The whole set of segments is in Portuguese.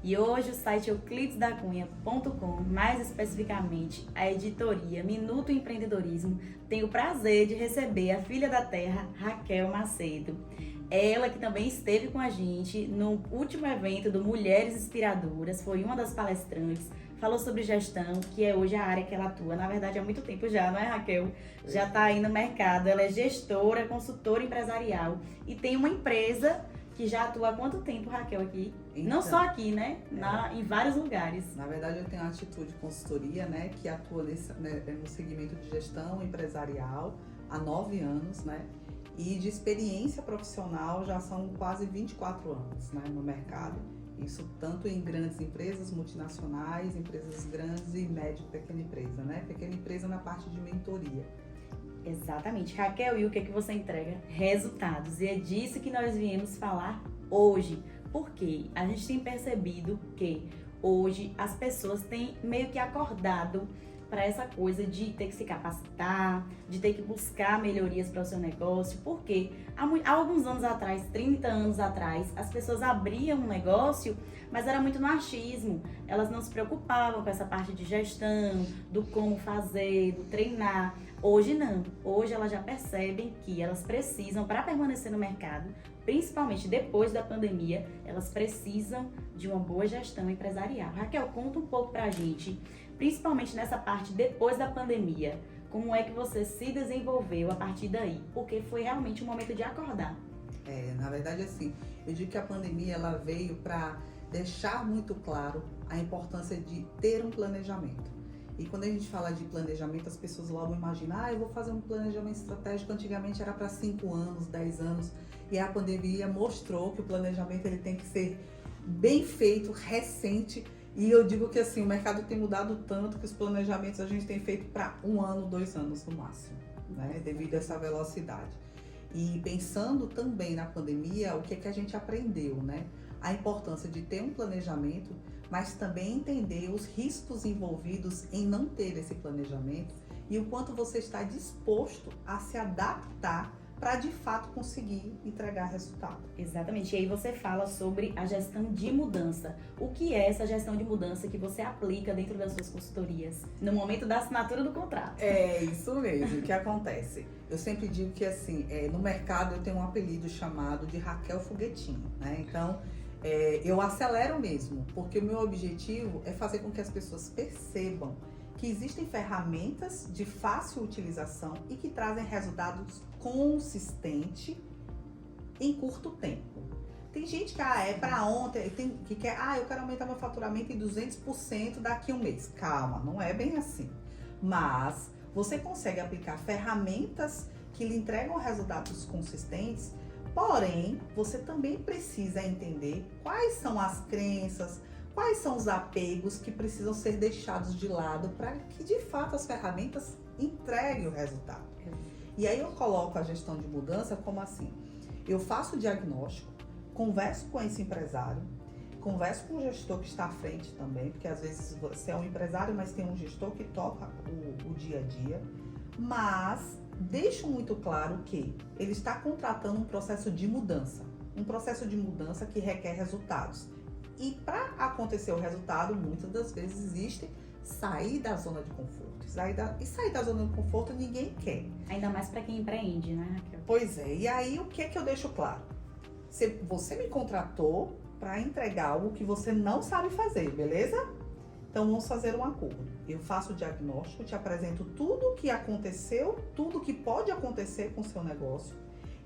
E hoje o site euclidesdacunha.com, mais especificamente a editoria Minuto Empreendedorismo, tem o prazer de receber a filha da terra, Raquel Macedo. Ela que também esteve com a gente no último evento do Mulheres Inspiradoras, foi uma das palestrantes, falou sobre gestão, que é hoje a área que ela atua. Na verdade, há muito tempo já, não é, Raquel? Já está aí no mercado. Ela é gestora, consultora empresarial e tem uma empresa que já atua há quanto tempo, Raquel, aqui? Então, não só aqui, né? Em vários lugares. Na verdade, eu tenho a Atitude Consultoria, né? Que atua no segmento de gestão empresarial há 9 anos, né? E de experiência profissional já são quase 24 anos, né, no mercado. Isso tanto em grandes empresas multinacionais, empresas grandes e médio e pequena empresa, né? Pequena empresa na parte de mentoria. Exatamente. Raquel, e o que você entrega? Resultados. E é disso que nós viemos falar hoje. Porque a gente tem percebido que hoje as pessoas têm meio que acordado para essa coisa de ter que se capacitar, de ter que buscar melhorias para o seu negócio, porque há alguns anos atrás, 30 anos atrás, as pessoas abriam um negócio, mas era muito no achismo, elas não se preocupavam com essa parte de gestão, do como fazer, do treinar. Hoje não, hoje elas já percebem que elas precisam, para permanecer no mercado, principalmente depois da pandemia, elas precisam de uma boa gestão empresarial. Raquel, conta um pouco pra gente, principalmente nessa parte depois da pandemia, como é que você se desenvolveu a partir daí? Porque foi realmente um momento de acordar. Na verdade, assim, eu digo que a pandemia ela veio para deixar muito claro a importância de ter um planejamento. E quando a gente fala de planejamento, as pessoas logo imaginam, eu vou fazer um planejamento estratégico, antigamente era para 5 anos, 10 anos, e a pandemia mostrou que o planejamento ele tem que ser bem feito, recente. E eu digo que assim, o mercado tem mudado tanto que os planejamentos a gente tem feito para 1 ano, 2 anos no máximo, né? Devido a essa velocidade. E pensando também na pandemia, o que é que a gente aprendeu, né? A importância de ter um planejamento, mas também entender os riscos envolvidos em não ter esse planejamento e o quanto você está disposto a se adaptar para de fato conseguir entregar resultado. Exatamente, e aí você fala sobre a gestão de mudança. O que é essa gestão de mudança que você aplica dentro das suas consultorias, no momento da assinatura do contrato? É isso mesmo, o que acontece? Eu sempre digo que assim, no mercado eu tenho um apelido chamado de Raquel Foguetinho, né? Então, eu acelero mesmo, porque o meu objetivo é fazer com que as pessoas percebam que existem ferramentas de fácil utilização e que trazem resultados consistentes em curto tempo. Tem gente que é para ontem, que quer, eu quero aumentar meu faturamento em 200% daqui a um mês. Calma, não é bem assim. Mas você consegue aplicar ferramentas que lhe entregam resultados consistentes, porém, você também precisa entender quais são as crenças, quais são os apegos que precisam ser deixados de lado para que, de fato, as ferramentas entreguem o resultado. E aí eu coloco a gestão de mudança como assim, eu faço o diagnóstico, converso com esse empresário, converso com o gestor que está à frente também, porque às vezes você é um empresário, mas tem um gestor que toca o dia a dia, mas deixo muito claro que ele está contratando um processo de mudança que requer resultados. E para acontecer o resultado, muitas das vezes existe sair da zona de conforto. Sair da zona de conforto ninguém quer. Ainda mais para quem empreende, né, Raquel? Pois é, e aí o que é que eu deixo claro? Você me contratou para entregar algo que você não sabe fazer, beleza? Então vamos fazer um acordo. Eu faço o diagnóstico, te apresento tudo o que aconteceu, tudo que pode acontecer com o seu negócio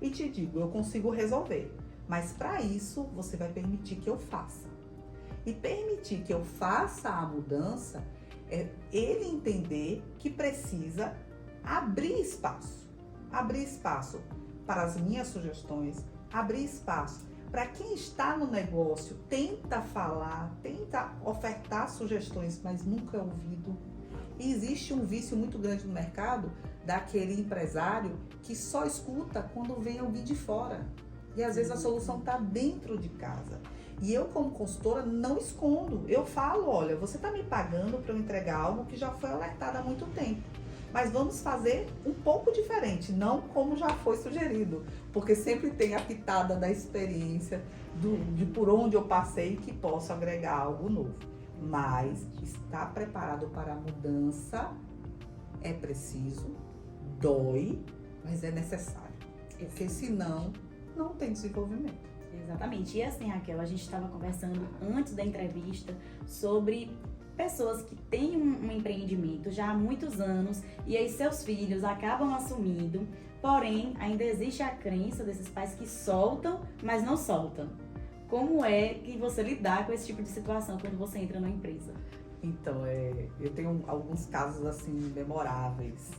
e te digo, eu consigo resolver. Mas para isso, você vai permitir que eu faça. E permitir que eu faça a mudança é ele entender que precisa abrir espaço para as minhas sugestões, abrir espaço para quem está no negócio, tenta falar, tenta ofertar sugestões, mas nunca é ouvido. E existe um vício muito grande no mercado daquele empresário que só escuta quando vem alguém de fora. E às vezes a solução está dentro de casa. E eu, como consultora, não escondo. Eu falo, olha, você está me pagando para eu entregar algo que já foi alertado há muito tempo. mas vamos fazer um pouco diferente, não como já foi sugerido, porque sempre tem a pitada da experiência, de por onde eu passei, que posso agregar algo novo. Mas estar preparado para a mudança é preciso, dói, mas é necessário, porque senão não tem desenvolvimento. Exatamente. E assim, Raquel, a gente estava conversando antes da entrevista sobre pessoas que têm um empreendimento já há muitos anos e aí seus filhos acabam assumindo, porém ainda existe a crença desses pais que soltam, mas não soltam. Como é que você lidar com esse tipo de situação quando você entra numa empresa? Então, eu tenho alguns casos assim memoráveis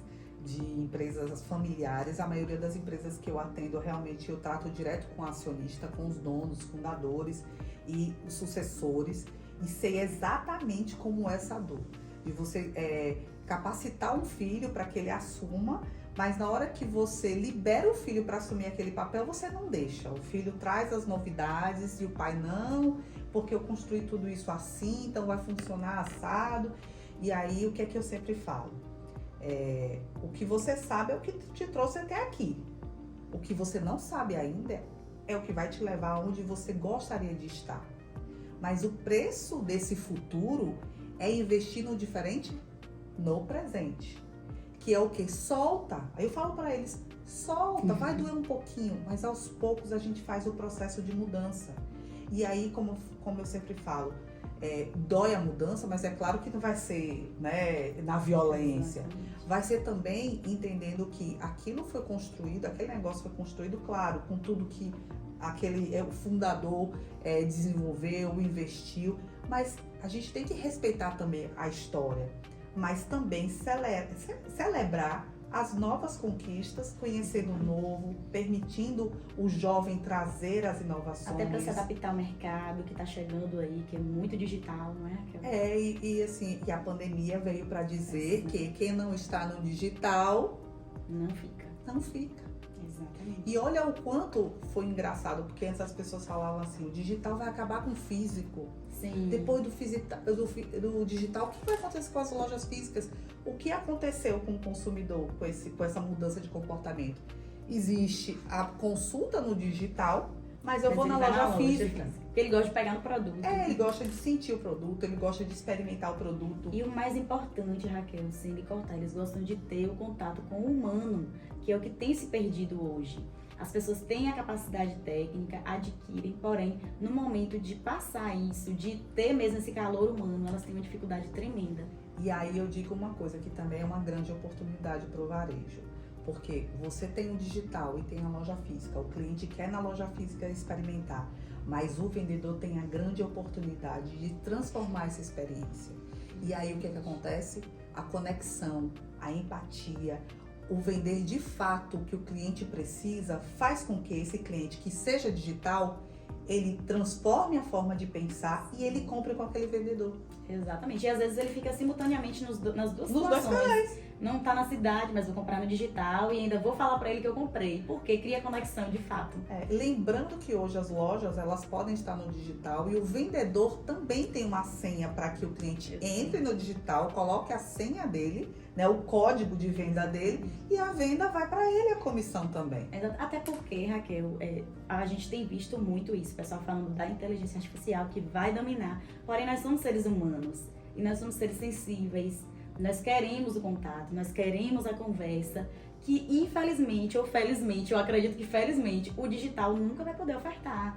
de empresas familiares. A maioria das empresas que eu atendo, realmente eu trato direto com o acionista, com os donos, fundadores e os sucessores, e sei exatamente como é essa dor. De você capacitar um filho para que ele assuma, mas na hora que você libera o filho para assumir aquele papel, você não deixa. O filho traz as novidades e o pai não, porque eu construí tudo isso assim, então vai funcionar assado. E aí, o que é que eu sempre falo? O que você sabe é o que te trouxe até aqui. O que você não sabe ainda é o que vai te levar aonde você gostaria de estar. Mas o preço desse futuro é investir no diferente no presente. Que é o que? Solta. Aí eu falo para eles, solta, vai doer um pouquinho, mas aos poucos a gente faz o processo de mudança. E aí, como eu sempre falo, dói a mudança, mas é claro que não vai ser, né, na violência. Vai ser também entendendo que aquilo foi construído, aquele negócio foi construído, claro, com tudo que o fundador desenvolveu, investiu, mas a gente tem que respeitar também a história, mas também celebrar as novas conquistas, conhecendo o novo, permitindo o jovem trazer as inovações. Até para se adaptar ao mercado que está chegando aí, que é muito digital, não é, Raquel? E a pandemia veio para dizer que quem não está no digital não fica. Não fica. Exatamente. E olha o quanto foi engraçado, porque antes as pessoas falavam assim, o digital vai acabar com o físico. Sim. Depois do digital, o que vai acontecer com as lojas físicas? O que aconteceu com o consumidor com essa mudança de comportamento? Existe a consulta no digital, mas eu vou na loja física. Porque ele gosta de pegar no produto. Ele gosta de sentir o produto, ele gosta de experimentar o produto. E o mais importante, Raquel, sem me cortar, eles gostam de ter o contato com o humano, que é o que tem se perdido hoje. As pessoas têm a capacidade técnica, adquirem, porém, no momento de passar isso, de ter mesmo esse calor humano, elas têm uma dificuldade tremenda. E aí eu digo uma coisa que também é uma grande oportunidade para o varejo. Porque você tem o digital e tem a loja física, o cliente quer na loja física experimentar, mas o vendedor tem a grande oportunidade de transformar essa experiência. E aí o que acontece? A conexão, a empatia, o vender de fato o que o cliente precisa faz com que esse cliente que seja digital, ele transforme a forma de pensar e ele compre com aquele vendedor. Exatamente. E às vezes ele fica simultaneamente nas duas situações. Não tá na cidade, mas vou comprar no digital e ainda vou falar para ele que eu comprei, porque cria conexão de fato. Lembrando que hoje as lojas, elas podem estar no digital e o vendedor também tem uma senha para que o cliente entre no digital, coloque a senha dele, né, o código de venda dele, e a venda vai para ele, a comissão também. Até porque, Raquel, a gente tem visto muito isso, o pessoal falando da inteligência artificial que vai dominar, porém nós somos seres humanos e nós somos seres sensíveis. Nós queremos o contato, nós queremos a conversa, que infelizmente ou felizmente, eu acredito que felizmente, o digital nunca vai poder ofertar.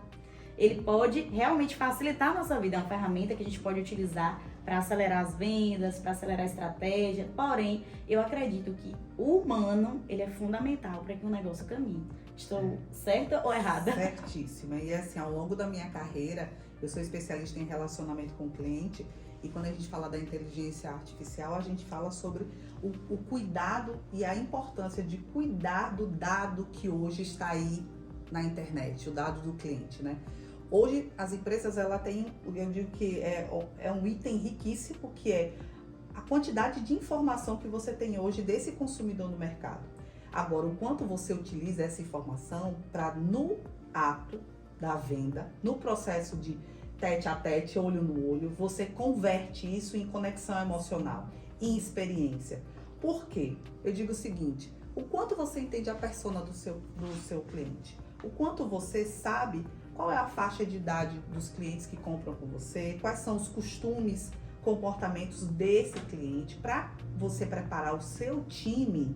Ele pode realmente facilitar a nossa vida, é uma ferramenta que a gente pode utilizar para acelerar as vendas, para acelerar a estratégia, porém, eu acredito que o humano, ele é fundamental para que o negócio caminhe. Estou certa ou errada? Certíssima. E assim, ao longo da minha carreira, eu sou especialista em relacionamento com o cliente. E quando a gente fala da inteligência artificial, a gente fala sobre o cuidado e a importância de cuidar do dado que hoje está aí na internet, o dado do cliente, né? Hoje, as empresas, ela tem, eu digo que é um item riquíssimo, que é a quantidade de informação que você tem hoje desse consumidor no mercado. Agora, o quanto você utiliza essa informação para, no ato da venda, no processo de tete a tete, olho no olho, você converte isso em conexão emocional, em experiência. Por quê? Eu digo o seguinte, o quanto você entende a persona do seu cliente? O quanto você sabe qual é a faixa de idade dos clientes que compram com você? Quais são os costumes, comportamentos desse cliente? Para você preparar o seu time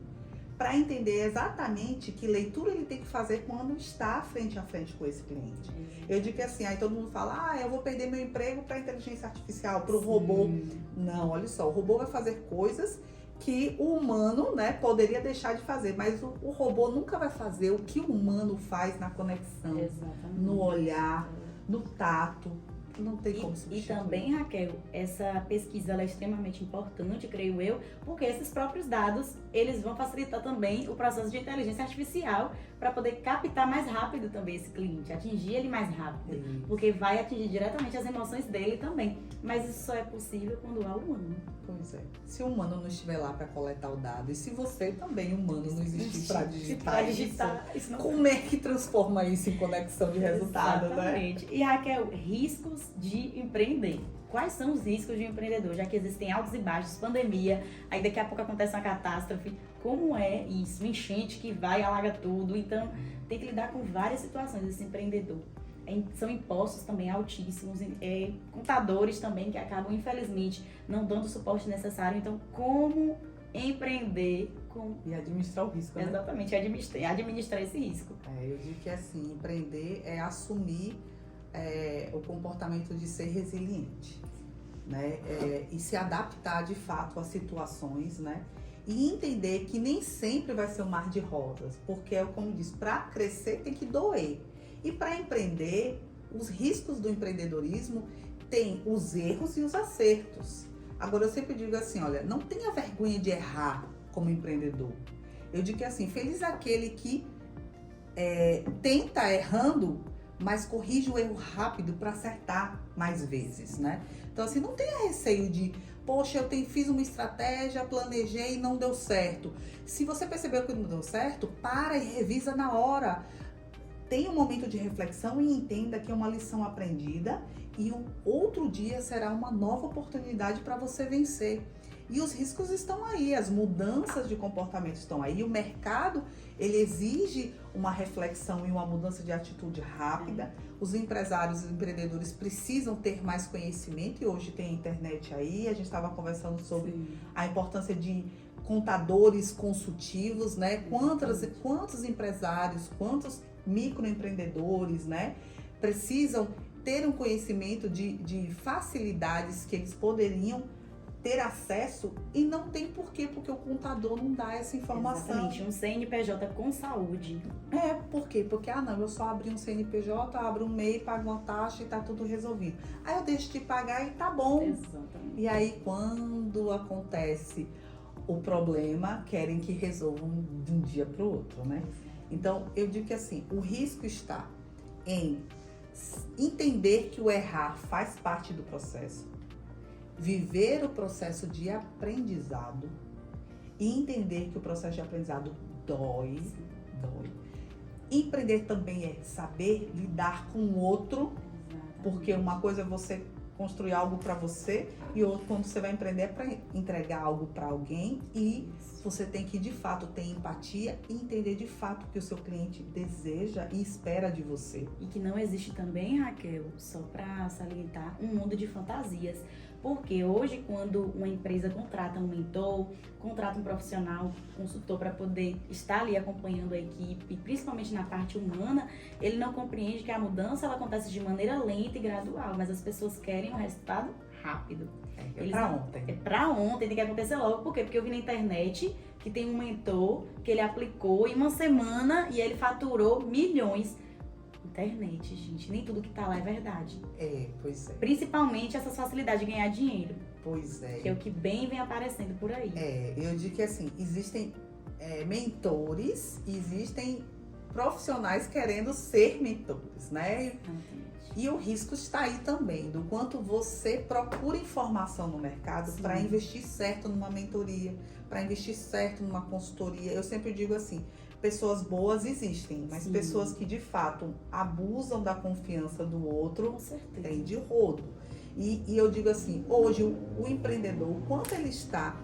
para entender exatamente que leitura ele tem que fazer quando está frente a frente com esse cliente. Eu digo que assim, aí todo mundo fala, eu vou perder meu emprego para a inteligência artificial, para o robô. Não, olha só, o robô vai fazer coisas que o humano, né, poderia deixar de fazer, mas o robô nunca vai fazer o que o humano faz na conexão, no olhar, no tato. Não tem como substituir. E também, Raquel, essa pesquisa ela é extremamente importante, creio eu, porque esses próprios dados, eles vão facilitar também o processo de inteligência artificial para poder captar mais rápido também esse cliente, atingir ele mais rápido, porque vai atingir diretamente as emoções dele também. Mas isso só é possível quando há o humano. Pois é. Se o humano não estiver lá para coletar o dado, e se você também, humano, não existir para digitar, isso não... como é que transforma isso em conexão de resultado, exatamente, né? E Raquel, riscos de empreender. Quais são os riscos de um empreendedor? Já que existem altos e baixos, pandemia, aí daqui a pouco acontece uma catástrofe. Como é isso? Uma enchente que vai e alaga tudo. Então, tem que lidar com várias situações esse empreendedor. São impostos também altíssimos, contadores também que acabam, infelizmente, não dando o suporte necessário. Então, como empreender e administrar o risco, né? Exatamente, administrar esse risco. Eu digo que assim, empreender é assumir o comportamento de ser resiliente, né? E se adaptar de fato às situações, né? E entender que nem sempre vai ser um mar de rosas, porque como diz, para crescer tem que doer. E para empreender, os riscos do empreendedorismo tem os erros e os acertos. Agora eu sempre digo assim, olha, não tenha vergonha de errar como empreendedor. Eu digo que assim, feliz aquele que tenta errando, mas corrige o erro rápido para acertar mais vezes, né? Então assim, não tenha receio de, poxa, fiz uma estratégia, planejei e não deu certo. Se você percebeu que não deu certo, para e revisa na hora. Tenha um momento de reflexão e entenda que é uma lição aprendida e um outro dia será uma nova oportunidade para você vencer. E os riscos estão aí, as mudanças de comportamento estão aí. O mercado, ele exige uma reflexão e uma mudança de atitude rápida. Os empresários e empreendedores precisam ter mais conhecimento e hoje tem a internet aí. A gente estava conversando sobre a importância de contadores consultivos, né? Quantos empresários, quantos microempreendedores, né, precisam ter um conhecimento de facilidades que eles poderiam ter acesso e não tem por quê, porque o contador não dá essa informação. Exatamente, um CNPJ com saúde. Por quê? Porque, não, eu só abri um CNPJ, abro um MEI, pago uma taxa e tá tudo resolvido. Aí eu deixo de pagar e tá bom. Exatamente. E aí, quando acontece o problema, querem que resolvam de um dia para o outro, né? Então, eu digo que assim, o risco está em entender que o errar faz parte do processo, viver o processo de aprendizado e entender que o processo de aprendizado dói. Empreender também é saber lidar com o outro, porque uma coisa é você construir algo para você e outro, quando você vai empreender, é para entregar algo para alguém e você tem que de fato ter empatia e entender de fato o que o seu cliente deseja e espera de você. E que não existe também, Raquel, só para salientar, um mundo de fantasias. Porque hoje, quando uma empresa contrata um mentor, contrata um profissional, consultor para poder estar ali acompanhando a equipe, principalmente na parte humana, ele não compreende que a mudança ela acontece de maneira lenta e gradual, mas as pessoas querem um resultado rápido. Ontem. É pra ontem, tem que acontecer logo. Por quê? Porque eu vi na internet que tem um mentor que ele aplicou em uma semana e ele faturou milhões. Internet, gente, nem tudo que tá lá é verdade. Pois é. Principalmente essas facilidades de ganhar dinheiro. Pois é. Que é o que bem vem aparecendo por aí. Eu digo que assim, existem mentores, existem profissionais querendo ser mentores, né? E o risco está aí também, do quanto você procura informação no mercado para investir certo numa mentoria, para investir certo numa consultoria. Eu sempre digo assim, pessoas boas existem, mas pessoas que de fato abusam da confiança do outro, tem de rodo. E eu digo assim, hoje o empreendedor, o quanto ele está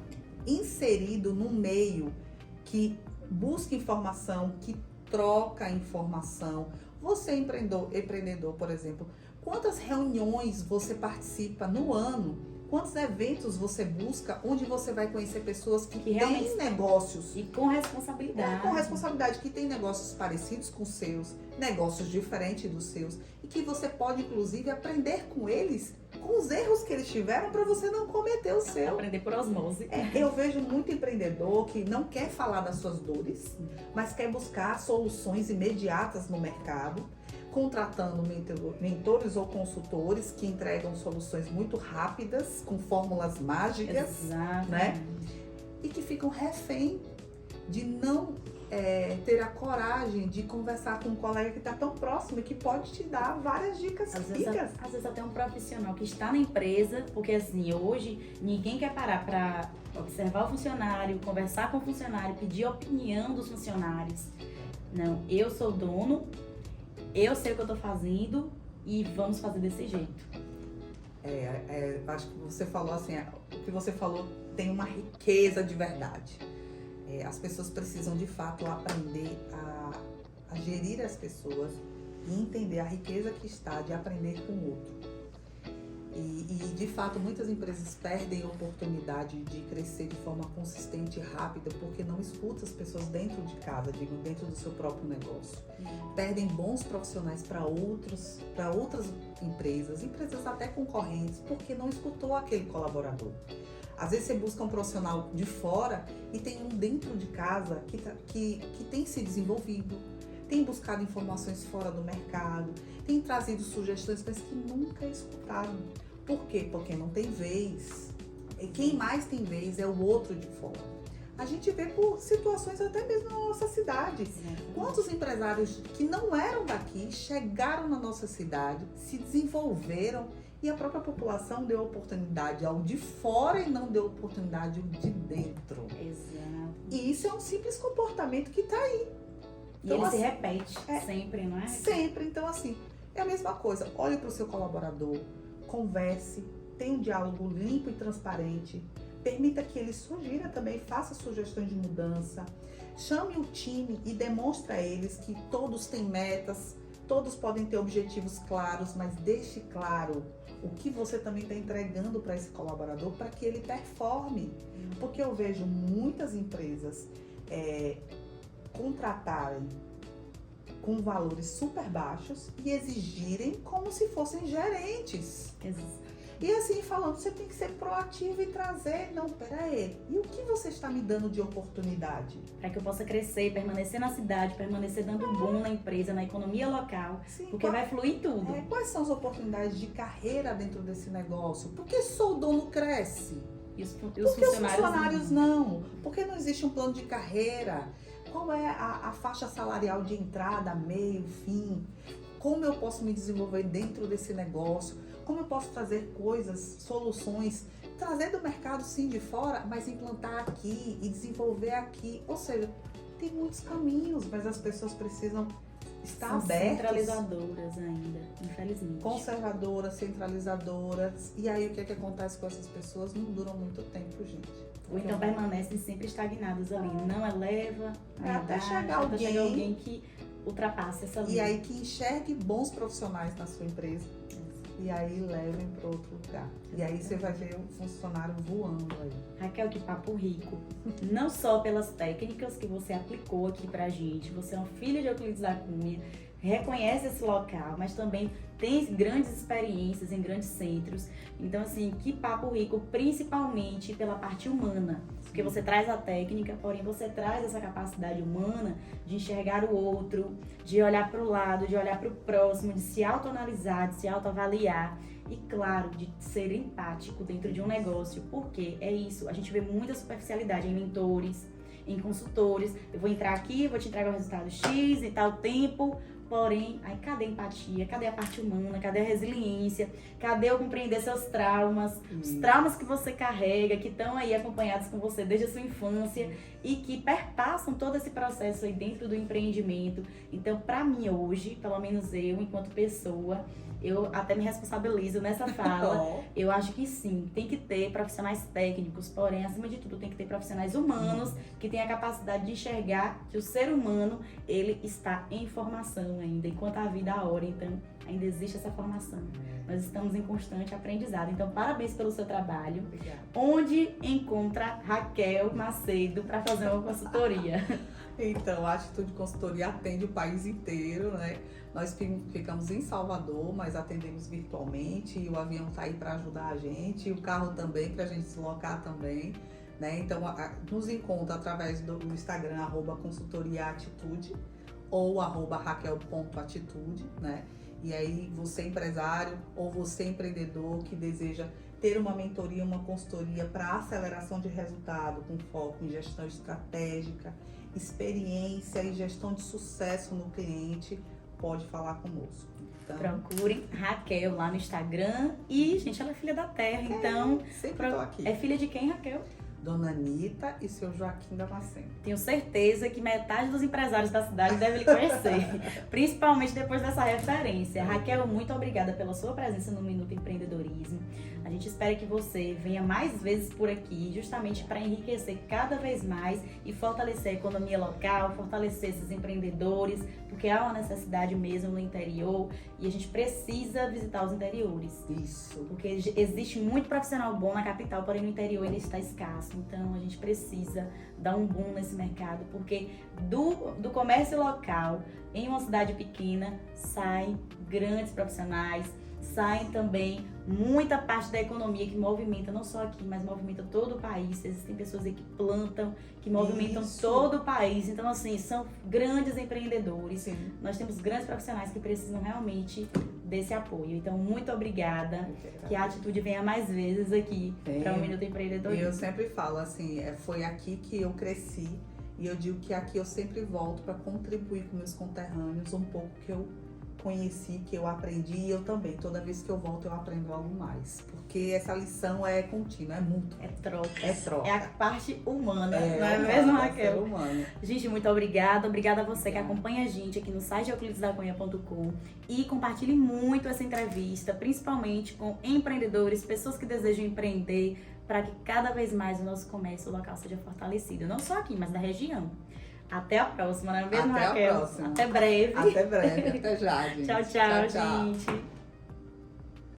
inserido num meio que busca informação, que troca informação. Você empreendedor, por exemplo, quantas reuniões você participa no ano? Quantos eventos você busca onde você vai conhecer pessoas que têm negócios? E com responsabilidade. Com responsabilidade, que têm negócios parecidos com os seus, negócios diferentes dos seus. E que você pode, inclusive, aprender com eles, com os erros que eles tiveram, para você não cometer o seu. Aprender por osmose. Eu vejo muito empreendedor que não quer falar das suas dores, mas quer buscar soluções imediatas no mercado, contratando mentores ou consultores que entregam soluções muito rápidas, com fórmulas mágicas, né? E que ficam refém de não ter a coragem de conversar com um colega que está tão próximo e que pode te dar várias dicas. Às vezes até um profissional que está na empresa, porque assim, hoje ninguém quer parar para observar o funcionário, conversar com o funcionário, pedir a opinião dos funcionários. Não, eu sou dono, eu sei o que eu tô fazendo e vamos fazer desse jeito. Acho que você falou assim, o que você falou tem uma riqueza de verdade. As pessoas precisam de fato aprender a gerir as pessoas e entender a riqueza que está de aprender com o outro. E de fato muitas empresas perdem a oportunidade de crescer de forma consistente e rápida porque não escutam as pessoas dentro de casa, dentro do seu próprio negócio. Perdem bons profissionais para outras empresas até concorrentes, porque não escutou aquele colaborador. Às vezes você busca um profissional de fora e tem um dentro de casa que tem se desenvolvido, tem buscado informações fora do mercado, tem trazido sugestões, mas que nunca escutaram. Por quê? Porque não tem vez. E quem mais tem vez é o outro de fora. A gente vê por situações até mesmo na nossa cidade. Quantos empresários que não eram daqui chegaram na nossa cidade, se desenvolveram e a própria população deu oportunidade ao de fora e não deu oportunidade ao de dentro. Exato. E isso é um simples comportamento que está aí. Então, ele se repete sempre, não é? Sempre. Então, assim, é a mesma coisa. Olhe para o seu colaborador, converse, tenha um diálogo limpo e transparente. Permita que ele sugira também, faça sugestões de mudança. Chame o time e demonstre a eles que todos têm metas, todos podem ter objetivos claros, mas deixe claro o que você também está entregando para esse colaborador para que ele performe. Porque eu vejo muitas empresas contratarem com valores super baixos e exigirem como se fossem gerentes. E assim falando, você tem que ser proativo e trazer, não, peraí, e o que você está me dando de oportunidade? Para que eu possa crescer, permanecer na cidade, permanecer dando boom na empresa, na economia local, Sim, porque vai fluir tudo. Quais são as oportunidades de carreira dentro desse negócio? Por que só o dono cresce? E os Por que os funcionários não? Por que não existe um plano de carreira? Qual é a faixa salarial de entrada, meio, fim? Como eu posso me desenvolver dentro desse negócio? Como eu posso trazer coisas, soluções, trazer do mercado sim de fora, mas implantar aqui e desenvolver aqui? Ou seja, tem muitos caminhos, mas as pessoas precisam estar abertas. Centralizadoras ainda, infelizmente. Conservadoras, centralizadoras. E aí o que acontece com essas pessoas? Não duram muito tempo, gente. Ou então permanecem sempre estagnadas ali. Não eleva, até chegar alguém que ultrapasse essa linha. E aí que enxergue bons profissionais na sua empresa. E aí levem para outro lugar. E aí você vai ver o funcionário voando aí. Raquel, que papo rico. Não só pelas técnicas que você aplicou aqui pra gente. Você é uma filha de Euclides da Cunha, reconhece esse local, mas também tem grandes experiências em grandes centros. Então, assim, que papo rico, principalmente pela parte humana. Porque você traz a técnica, porém você traz essa capacidade humana de enxergar o outro, de olhar para o lado, de olhar para o próximo, de se autoanalisar, de se autoavaliar e, claro, de ser empático dentro de um negócio. Porque é isso, a gente vê muita superficialidade em mentores, em consultores. Eu vou entrar aqui, vou te entregar o resultado X em tal tempo. Porém, aí cadê a empatia? Cadê a parte humana? Cadê a resiliência? Cadê eu compreender seus traumas? Os traumas que você carrega, que estão aí acompanhados com você desde a sua infância e que perpassam todo esse processo aí dentro do empreendimento. Então, para mim hoje, pelo menos eu, enquanto pessoa, eu até me responsabilizo nessa fala. Eu acho que sim, tem que ter profissionais técnicos, porém, acima de tudo, tem que ter profissionais humanos que tenham a capacidade de enxergar que o ser humano, ele está em formação ainda, enquanto a vida a hora, então ainda existe essa formação. Nós estamos em constante aprendizado. Então, parabéns pelo seu trabalho. Obrigada. Onde encontra Raquel Macedo para fazer uma consultoria? Então, a Atitude Consultoria atende o país inteiro, né? Nós ficamos em Salvador, mas atendemos virtualmente. E o avião está aí para ajudar a gente, e o carro também, para a gente se locar também. Né? Então, nos encontra através do Instagram, @consultoriaatitude ou @raquel.atitude, né? E aí, você empresário ou você empreendedor que deseja ter uma mentoria, uma consultoria para aceleração de resultado com foco em gestão estratégica, experiência e gestão de sucesso no cliente, pode falar conosco. Então, procurem Raquel lá no Instagram. E, gente, ela é filha da terra, então... Sempre estou aqui. É filha de quem, Raquel? Dona Anitta e seu Joaquim Damasceno. Tenho certeza que metade dos empresários da cidade deve lhe conhecer, principalmente depois dessa referência. Raquel, muito obrigada pela sua presença no Minuto Empreendedorismo. A gente espera que você venha mais vezes por aqui, justamente para enriquecer cada vez mais e fortalecer a economia local, fortalecer esses empreendedores, porque há uma necessidade mesmo no interior e a gente precisa visitar os interiores. Isso. Porque existe muito profissional bom na capital, porém no interior ele está escasso. Então a gente precisa dar um boom nesse mercado, porque do comércio local, em uma cidade pequena, saem grandes profissionais, saem também muita parte da economia que movimenta, não só aqui, mas movimenta todo o país. Existem pessoas aí que plantam, que movimentam todo o país. Então, assim, são grandes empreendedores. Sim. Nós temos grandes profissionais que precisam realmente desse apoio. Então, muito obrigada. Que a Atitude venha mais vezes aqui para o Minuto Empreendedorismo. Eu sempre falo assim, foi aqui que eu cresci. E eu digo que aqui eu sempre volto para contribuir com meus conterrâneos um pouco que eu conheci, que eu aprendi, e eu também. Toda vez que eu volto, eu aprendo algo mais. Porque essa lição é contínua, é mútua. É troca. É troca. É a parte humana, não é humano, mesmo, é Raquel? humano. Gente, muito obrigada. Obrigada a você que acompanha a gente aqui no site euclidesdacunha.com e compartilhe muito essa entrevista, principalmente com empreendedores, pessoas que desejam empreender, para que cada vez mais o nosso comércio local seja fortalecido. Não só aqui, mas da região. Até a próxima, não é mesmo, Até Raquel? a próxima. Até breve. Até breve. Até já, gente. Tchau, tchau, gente.